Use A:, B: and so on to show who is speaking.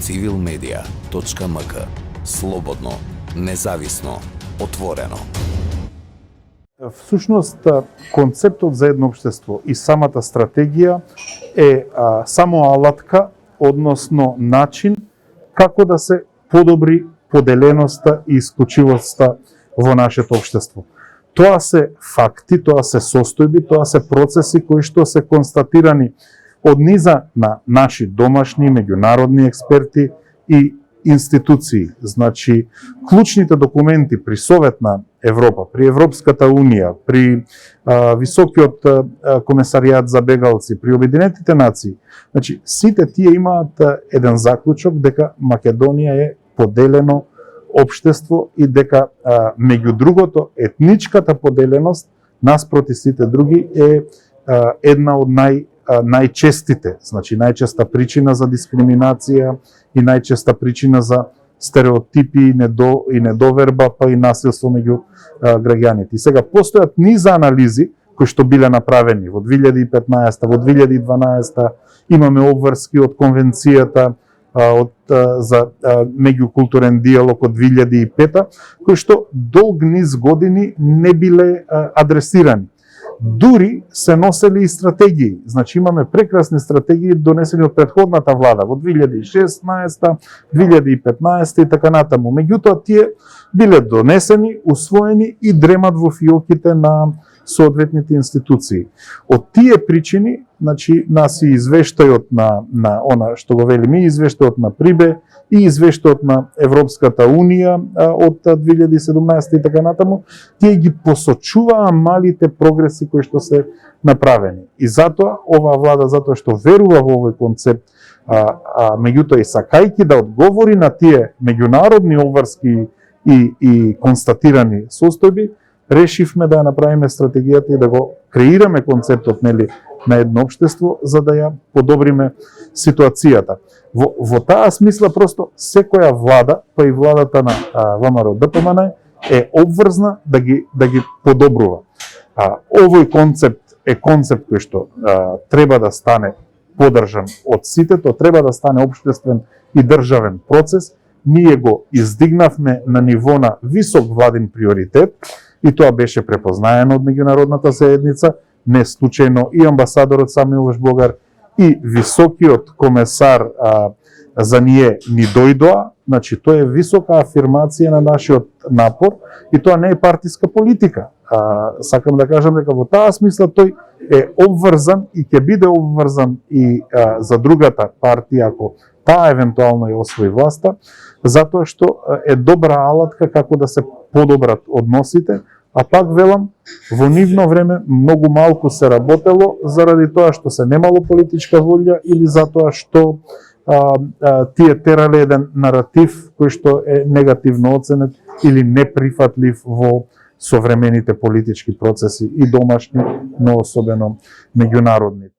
A: civilmedia.mk. Слободно, независно, отворено.
B: Всушност, концептот за едно општество и самата стратегија е само алатка, односно начин како да се подобри поделеноста и исклучивоста во нашето општество. Тоа се факти, тоа се состојби, тоа се процеси кои што се констатирани од низа на наши домашни, меѓународни експерти и институции. Значи, клучните документи при Совет на Европа, при Европската Унија, при Високиот комесаријат за бегалци, при Обединетите нации, значи, сите тие имаат еден заклучок дека Македонија е поделено општество и дека меѓу другото етничката поделеност наспроти сите други е една од најчестите, значи најчеста причина за дискриминација и најчеста причина за стереотипи и недоверба, па и насилство меѓу граѓаните. И сега постојат низ анализи кои што биле направени во 2015, во 2012, имаме обврски од конвенцијата за меѓукултурен диалог од 2005, кои што долг низ години не биле адресирани. Дури се носели и стратегии. Значи имаме прекрасни стратегии донесени од претходната влада во 2016, 2015 и така натаму. Меѓутоа тие биле донесени, усвоени и дремат во фиоките на соодветните институции. Од тие причини, значи, нас и извештајот на она што го велиме, извештајот на Прибе и извештајот на Европската Унија од 2017 и така натаму, тие ги посочуваа малите прогреси кои што се направени. И затоа оваа влада, затоа што верува во овој концепт, меѓутоа и сакајќи да одговори на тие меѓународни обврски и констатирани состојби, решивме да ја направиме стратегијата и да го креираме концептот, нели, на едно општество за да ја подобриме ситуацијата. Во таа смисла просто секоја влада, па и владата на ВМРО ДПМН е обврзна да ги подобрува. Овој концепт е концепт кој што треба да стане поддржан од сите, тоа треба да стане општествен и државен процес. Ние го издигнавме на ниво на висок владин приоритет и тоа беше препознаено од меѓународната заедница, не случајно и амбасадорот Сам Милош Богар и високиот комесар за ние ни дојдоа, значи тоа е висока афирмација на нашиот напор и тоа не е партиска политика. Сакам да кажам дека во таа смисла тој е обврзан и ќе биде обврзан и за другата партија ако таа евентуално ја освои власта, затоа што е добра алатка како да се подобрат односите, а пак велам, во нивно време многу малку се работело заради тоа што се немало политичка волја или затоа што тие терале еден наратив кој што е негативно оценет или неприфатлив во современите политички процеси и домашни, но особено меѓународни.